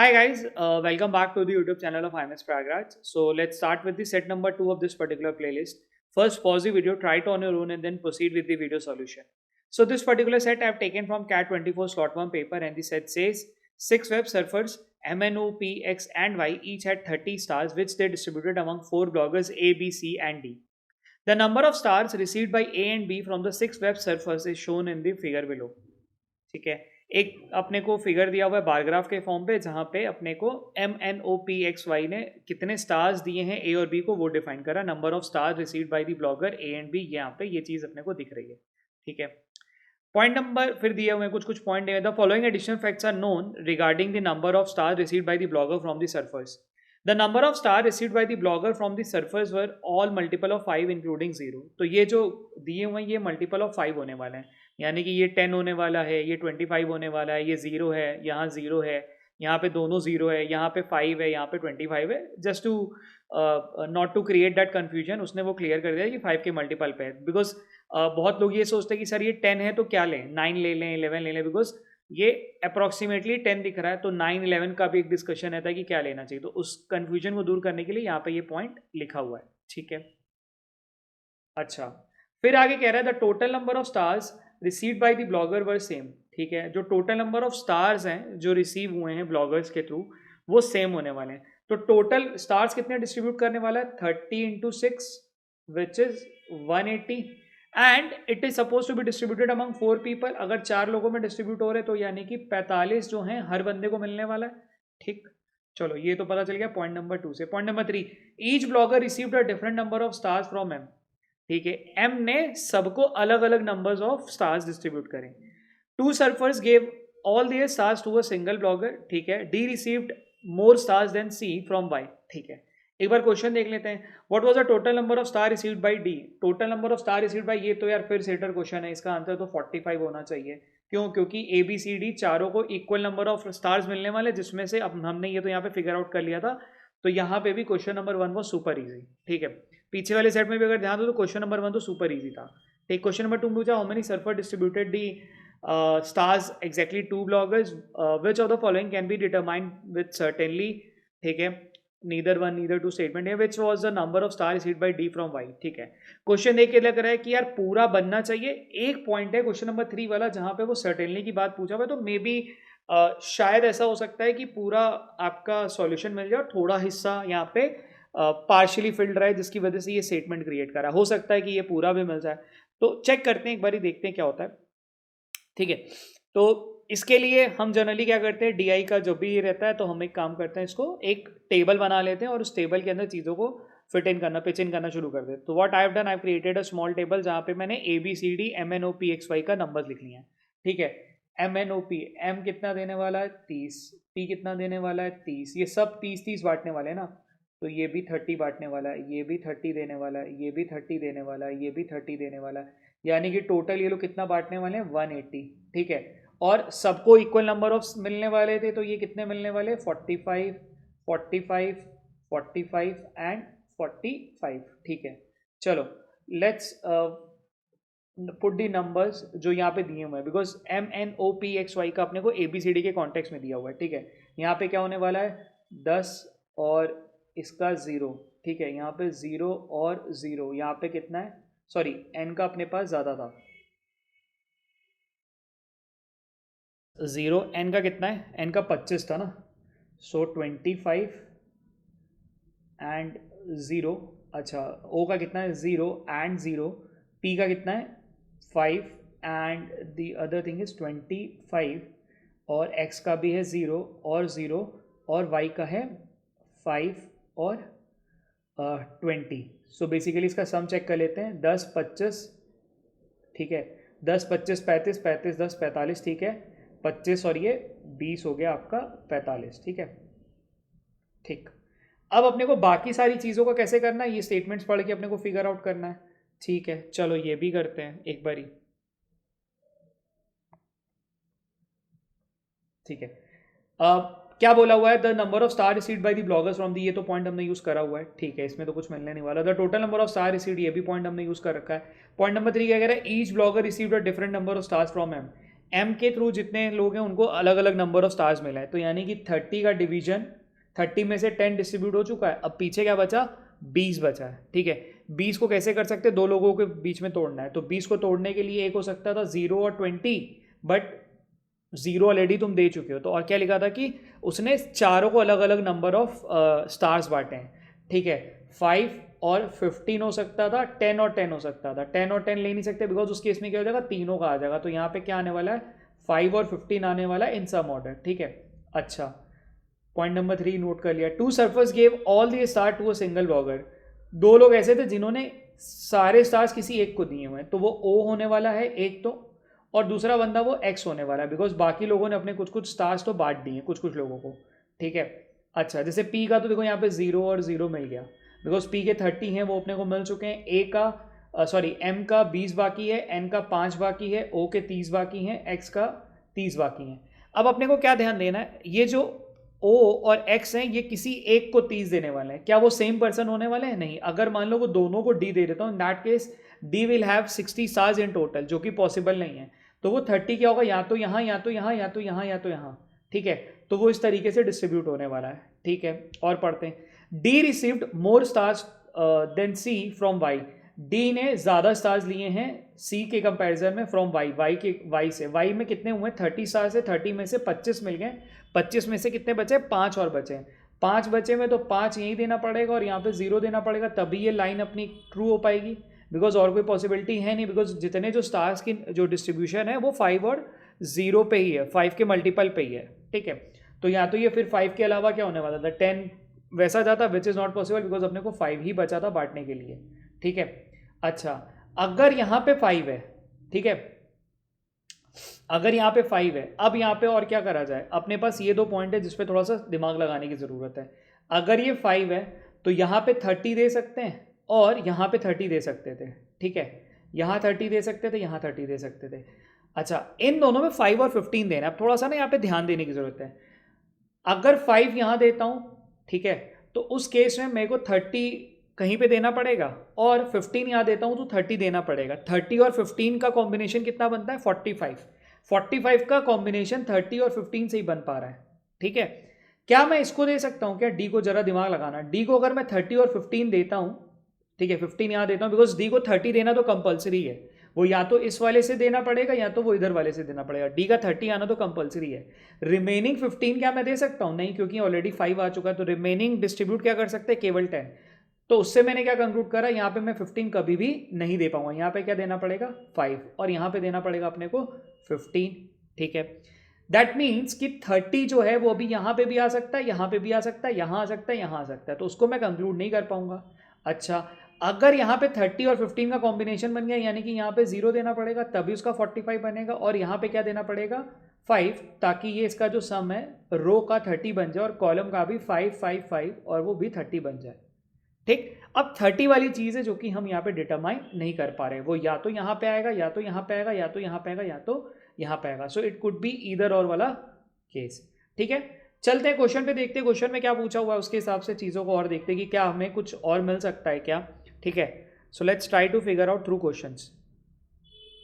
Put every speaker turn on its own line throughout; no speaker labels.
Hi guys, welcome back to the YouTube channel of IMS Pragraj. So let's start with the set number 2 of this particular playlist. First pause the video, try it on your own and then proceed with the video solution. So this particular set I have taken from CAT24 slot 1 paper and the set says 6 web surfers MNO, P, X and Y each had 30 stars which they distributed among 4 bloggers A, B, C and D. The number of stars received by A and B from the 6 web surfers is shown in the figure below. ठीक है, एक अपने को figure दिया हुआ है bar graph के form पे जहाँ पे अपने को MNOPXY ने कितने स्टार्स दिए हैं ए और बी को वो डिफाइन करा. Number of stars received by the blogger A and B, यहाँ पे ये चीज़ अपने को दिख रही है. ठीक है, पॉइंट नंबर फिर दिए हुए कुछ पॉइंट दिए. The following additional facts are known regarding the number of star received by the blogger from the surfers. The number of star received by the blogger from the surfers were all multiple of 5 including 0. तो ये जो दिए हुए हैं ये multiple of 5 होने वाले हैं, यानी कि ये 10 होने वाला है, ये 25 होने वाला है, ये 0 है, यहाँ 0 है, यहाँ पे दोनों 0 है, यहाँ पे 5 है, यहाँ पे 25 है. Just to not to create that confusion उसने वो क्लियर कर दिया कि 5 के मल्टीपल पे है. बिकॉज बहुत लोग ये सोचते हैं कि सर ये 10 है तो क्या लें, 9 ले लें, 11 ले लें. बिकॉज ये अप्रॉक्सीमेटली 10 दिख रहा है तो 9, 11 का भी एक डिस्कशन रहता है कि क्या लेना चाहिए. तो उस कन्फ्यूजन को दूर करने के लिए यहाँ पे ये पॉइंट लिखा हुआ है. ठीक है, अच्छा फिर आगे कह रहा है the total number of stars received by the blogger were same. ठीक है, जो टोटल नंबर ऑफ स्टार्स हैं जो रिसीव हुए हैं ब्लॉगर्स के थ्रू वो सेम होने वाले हैं. तो टोटल स्टार्स कितने डिस्ट्रीब्यूट करने वाला है, 30 into 6 which is 180 and it is suppose to be distributed among 4 people. अगर 4 लोगों में डिस्ट्रीब्यूट हो रहे तो यानी कि 45 जो हैं हर बंदे को मिलने वाला है. ठीक, चलो ये तो पता चल गया पॉइंट नंबर 2 से. Point number 3, each blogger received a different number of stars from M. ठीक है, एम ने सबको अलग अलग नंबर्स ऑफ स्टार्स डिस्ट्रीब्यूट करें. 2 surfers gave all their stars to a single blogger. ठीक है, D received more stars than C from Y. ठीक है, एक बार क्वेश्चन देख लेते हैं. What was the total number of star received by D. Total number of star received by, ये तो यार फिर सेटर क्वेश्चन है, इसका आंसर तो 45 होना चाहिए. क्यों, क्योंकि ए बी सी डी चारों को इक्वल नंबर ऑफ स्टार्स मिलने वाले, जिसमें से अब हमने ये तो यहाँ पे फिगर आउट कर लिया था. तो यहाँ पे भी क्वेश्चन नंबर 1 वो सुपर इजी. ठीक है, पीछे वाले सेट में भी अगर ध्यान दो तो क्वेश्चन नंबर 1 तो सुपर इजी था. ठीक, क्वेश्चन नंबर 2 पूछा how many surfer distributed the stars exactly 2 bloggers which of the following can be determined with certainty. ठीक है, नीदर 1 नीदर 2 स्टेटमेंट है. Which was the number of star received by D from Y. ठीक है, question देख के लग रहा है कि यार पूरा बनना चाहिए. एक पॉइंट है क्वेश्चन नंबर 3 वाला जहां पे वो सर्टेनली की बात पूछा हुआ है, तो मे बी शायद ऐसा हो सकता है कि पूरा आपका सॉल्यूशन मिल जाए, थोड़ा हिस्सा यहाँ पे पार्शियली फिल्ड रहा है जिसकी वजह से ये स्टेटमेंट क्रिएट करा. हो सकता है कि ये पूरा भी मिल जाए, तो चेक करते हैं एक बार, देखते हैं क्या होता है. ठीक है, तो इसके लिए हम जनरली क्या करते हैं, डीआई का जो भी रहता है तो हम एक काम करते हैं, इसको एक टेबल बना लेते हैं और उस टेबल के अंदर चीज़ों को फिट इन करना, पिच इन करना शुरू कर देते. तो what I have done, I have created a small table जहाँ पे मैंने A B C D M N O P X Y का नंबर लिख लिया है. ठीक है, M N O P, M कितना देने वाला है 30, पी कितना देने वाला है 30, ये सब 30-30 बांटने वाले हैं ना. तो ये भी 30 बांटने वाला है, ये भी 30 देने वाला है, ये भी 30 देने वाला है, ये भी 30 देने वाला है, यानी कि टोटल ये लोग कितना बांटने वाले हैं 180. ठीक है, और सबको इक्वल नंबर ऑफ मिलने वाले थे तो ये कितने मिलने वाले, 45 45 45 एंड 45. ठीक है, चलो लेट्स पुट दी नंबर्स जो यहाँ पे दिए हुए हैं, because M N O P X Y का अपने को ए बी सी डी के कॉन्टेक्स्ट में दिया हुआ है. ठीक है, यहाँ पे क्या होने वाला है 10 और इसका 0. ठीक है, यहाँ पे 0 और 0, यहाँ पे कितना है, सॉरी एन का अपने पास ज़्यादा था, 0 एन का कितना है, एन का 25 था ना. सो 25 एंड 0. अच्छा, ओ का कितना है 0 एंड 0, पी का कितना है 5 and the other thing is 25, और एक्स का भी है 0 और 0, और वाई का है 5 और 20. सो बेसिकली इसका सम चेक कर लेते हैं, 10 25. ठीक है, 10 25 35 35 10 45. ठीक है, 25 और ये 20 हो गया आपका 45. ठीक है, ठीक. अब अपने को बाकी सारी चीज़ों का कैसे करना है, ये स्टेटमेंट्स पढ़ के अपने को फिगर आउट करना है. ठीक है, चलो ये भी करते हैं एक बारी. ठीक है, अब क्या बोला हुआ है, the number of star received by the bloggers from the, ये तो पॉइंट हमने यूज करा हुआ है. ठीक है, इसमें तो कुछ मिलने नहीं वाला. The total number of star received, ये भी पॉइंट हमने यूज कर रखा है. पॉइंट नंबर 3 क्या कह रहा है, each blogger received a different number of stars from M. M के थ्रू जितने लोग हैं उनको अलग अलग नंबर ऑफ स्टार्स मिला है, तो यानी कि 30 का डिवीजन 30 में से 10 डिस्ट्रीब्यूट हो चुका है, अब पीछे क्या बचा 20 बचा है। ठीक है, 20 को कैसे कर सकते हैं, दो लोगों के बीच में तोड़ना है, तो 20 को तोड़ने के लिए एक हो सकता था 0 और 20, बट 0 ऑलरेडी तुम दे चुके हो, तो और क्या लिखा था कि उसने चारों को अलग अलग नंबर ऑफ स्टार्स बांटे हैं। ठीक है, 5 और 15 हो सकता था, 10 और 10 हो सकता था, 10 और 10 ले नहीं सकते बिकॉज उस केस में क्या हो जाएगा, तीनों का आ जाएगा, तो यहाँ पे क्या आने वाला है 5 और 15 आने वाला है इन सम ऑर्डर। ठीक है, अच्छा पॉइंट नंबर 3 नोट कर लिया। 2 surfers gave all the star to a single blogger, दो लोग ऐसे थे जिन्होंने सारे स्टार्स किसी एक को दिए हुए हैं, तो वो ओ होने वाला है एक तो, और दूसरा बंदा वो एक्स होने वाला है बिकॉज बाकी लोगों ने अपने कुछ कुछ स्टार्स तो बांट दिए कुछ कुछ लोगों को। ठीक है, अच्छा जैसे पी का तो देखो यहाँ पे 0 और 0 मिल गया बिकॉज पी के 30 हैं वो अपने को मिल चुके हैं, ए का सॉरी एम का 20 बाकी है, एन का 5 बाकी है, ओ के 30 बाकी हैं, एक्स का 30 बाकी हैं। अब अपने को क्या ध्यान देना है, ये जो ओ और एक्स हैं ये किसी एक को 30 देने वाले हैं, क्या वो सेम पर्सन होने वाले हैं, नहीं। अगर मान लो वो दोनों को डी दे देता हूँ, in that case D will have 60 stars in total, जो कि पॉसिबल नहीं है, तो वो 30 क्या होगा, या तो यहाँ या तो यहाँ या तो यहाँ या तो यहाँ। ठीक है, तो वो इस तरीके से डिस्ट्रीब्यूट होने वाला है। ठीक है, और पढ़ते हैं। D received more stars than C from Y, D ने ज़्यादा स्टार्स लिए हैं सी के कंपैरिजन में फ्रॉम वाई, वाई से। वाई में कितने हुए 30 स्टार्स है, 30 में से 25 मिल गए, 25 में से कितने बचे 5 और बचे, 5 बचे में तो 5 यहीं देना पड़ेगा और यहाँ पे 0 देना पड़ेगा, तभी ये लाइन अपनी ट्रू हो पाएगी बिकॉज और कोई पॉसिबिलिटी है नहीं, बिकॉज जितने जो स्टार्स की जो डिस्ट्रीब्यूशन है वो 5 और 0 पे ही है, 5 के मल्टीपल पे ही है। ठीक है, तो या तो ये फिर 5 के अलावा क्या होने वाला था 10 वैसा जाता, which is not possible because अपने को 5 ही बचा था बांटने के लिए। ठीक है, अच्छा अगर यहाँ पे 5 है, ठीक है, अगर यहाँ पे 5 है, अब यहाँ पे और क्या करा जाए, अपने पास ये दो पॉइंट है जिसपे थोड़ा सा दिमाग लगाने की ज़रूरत है। अगर ये 5 है तो यहाँ पे 30 दे सकते हैं और यहाँ पे 30 दे सकते थे। ठीक है, यहाँ 30 दे सकते थे, यहाँ 30 दे सकते थे। अच्छा इन दोनों में 5 और 15 देना, अब थोड़ा सा ना यहाँ पे ध्यान देने की ज़रूरत है। अगर 5 यहाँ देता हूँ, ठीक है, तो उस केस में मेरे को 30 कहीं पे देना पड़ेगा और 15 यहाँ देता हूँ तो 30 देना पड़ेगा। 30 और 15 का कॉम्बिनेशन कितना बनता है 45, 45 का कॉम्बिनेशन 30 और 15 से ही बन पा रहा है। ठीक है, क्या मैं इसको दे सकता हूँ क्या, डी को जरा दिमाग लगाना, डी को अगर मैं 30 और 15 देता हूँ, ठीक है 15 यहाँ देता हूँ बिकॉज डी को 30 देना तो कंपलसरी है, वो या तो इस वाले से देना पड़ेगा या तो वो इधर वाले से देना पड़ेगा, डी का 30 आना तो कंपलसरी है। रिमेनिंग 15 क्या मैं दे सकता हूँ, नहीं, क्योंकि ऑलरेडी 5 आ चुका है, तो रिमेनिंग डिस्ट्रीब्यूट क्या कर सकते हैं केवल 10, तो उससे मैंने क्या कंक्लूड करा, यहाँ पे मैं 15 कभी भी नहीं दे पाऊंगा, यहाँ पे क्या देना पड़ेगा 5 और यहाँ पे देना पड़ेगा अपने को 15। ठीक है, दैट मीन्स कि 30 जो है वो अभी यहाँ पे भी आ सकता है, यहाँ पे भी आ सकता है, यहाँ आ सकता है, यहाँ आ सकता है, तो उसको मैं कंक्लूड नहीं कर पाऊंगा। अच्छा अगर यहाँ पे 30 और 15 का कॉम्बिनेशन बन गया, यानी कि यहाँ पे 0 देना पड़ेगा तभी उसका 45 बनेगा, और यहाँ पे क्या देना पड़ेगा 5, ताकि ये इसका जो सम है रो का 30 बन जाए और कॉलम का भी 5 5 5 और वो भी 30 बन जाए। ठीक, अब 30 वाली चीज़ है जो कि हम यहाँ पे डिटरमाइन नहीं कर पा रहे, वो या तो यहाँ पे आएगा या तो यहाँ पे आएगा या तो यहाँ पे आएगा या तो यहाँ पे आएगा, so it could be either और वाला केस। ठीक है, चलते हैं क्वेश्चन पे, देखते हैं क्वेश्चन में क्या पूछा हुआ है, उसके हिसाब से चीज़ों को और देखते हैं कि क्या हमें कुछ और मिल सकता है क्या। ठीक है, so let's try to figure out through questions.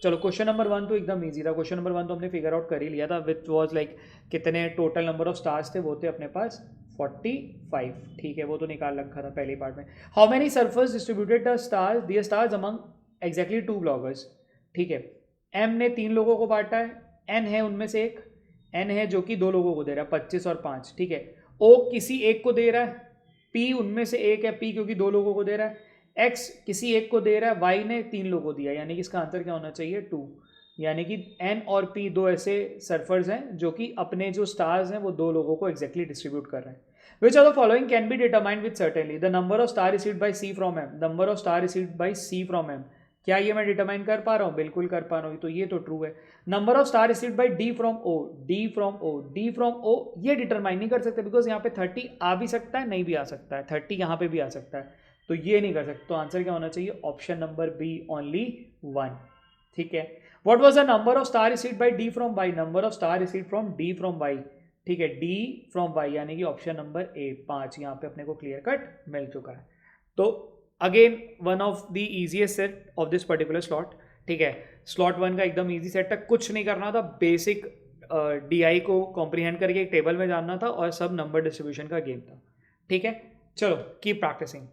चलो क्वेश्चन नंबर 1 तो एकदम ईजी था, क्वेश्चन नंबर 1 तो हमने फिगर आउट कर ही लिया था, विच वाज लाइक कितने टोटल नंबर ऑफ स्टार्स थे, वो थे अपने पास 45। ठीक है, वो तो निकाल रखा था पहली पार्ट में। How many surfers distributed the stars among exactly 2 bloggers. ठीक है, एम ने 3 लोगों को बांटा है, एन है उनमें से एक, एन है जो कि 2 लोगों को दे रहा है 25 और 5। ठीक है, ओ किसी एक को दे रहा है, पी उनमें से एक है, पी क्योंकि 2 लोगों को दे रहा है, एक्स किसी एक को दे रहा है, वाई ने 3 लोगों को दिया, यानी कि इसका आंसर क्या होना चाहिए 2, यानी कि एन और पी दो ऐसे सर्फर्स हैं जो कि अपने जो स्टार्स हैं वो 2 लोगों को एक्जैक्टली डिस्ट्रीब्यूट कर रहे हैं। Which of the following can be determined with certainly, the number of star received by C from M, number of star received by C from M, क्या ये मैं डिटरमाइन कर पा रहा हूँ, बिल्कुल कर पा रहा हूँ, तो ये तो ट्रू है। Number of star received by D from O, D from O, D from O ये डिटरमाइन नहीं कर सकते बिकॉज यहाँ पे 30 आ भी सकता है नहीं भी आ सकता है, 30 यहाँ पे भी आ सकता है, तो ये नहीं कर सकते, तो आंसर क्या होना चाहिए ऑप्शन नंबर बी ओनली 1। ठीक है, what was the number of star received by D from Y, number of star received from D from Y. ठीक है, डी फ्रॉम वाई यानी कि ऑप्शन नंबर ए 5, यहाँ पे अपने को क्लियर कट मिल चुका है। तो again one of the easiest set of this particular slot, ठीक है। स्लॉट 1 का एकदम ईजी सेट था, कुछ नहीं करना था, बेसिक DI को कॉम्प्रीहेंड करके एक टेबल में जानना था और सब नंबर डिस्ट्रीब्यूशन का गेम था। ठीक है, चलो कीप प्रैक्टिसिंग।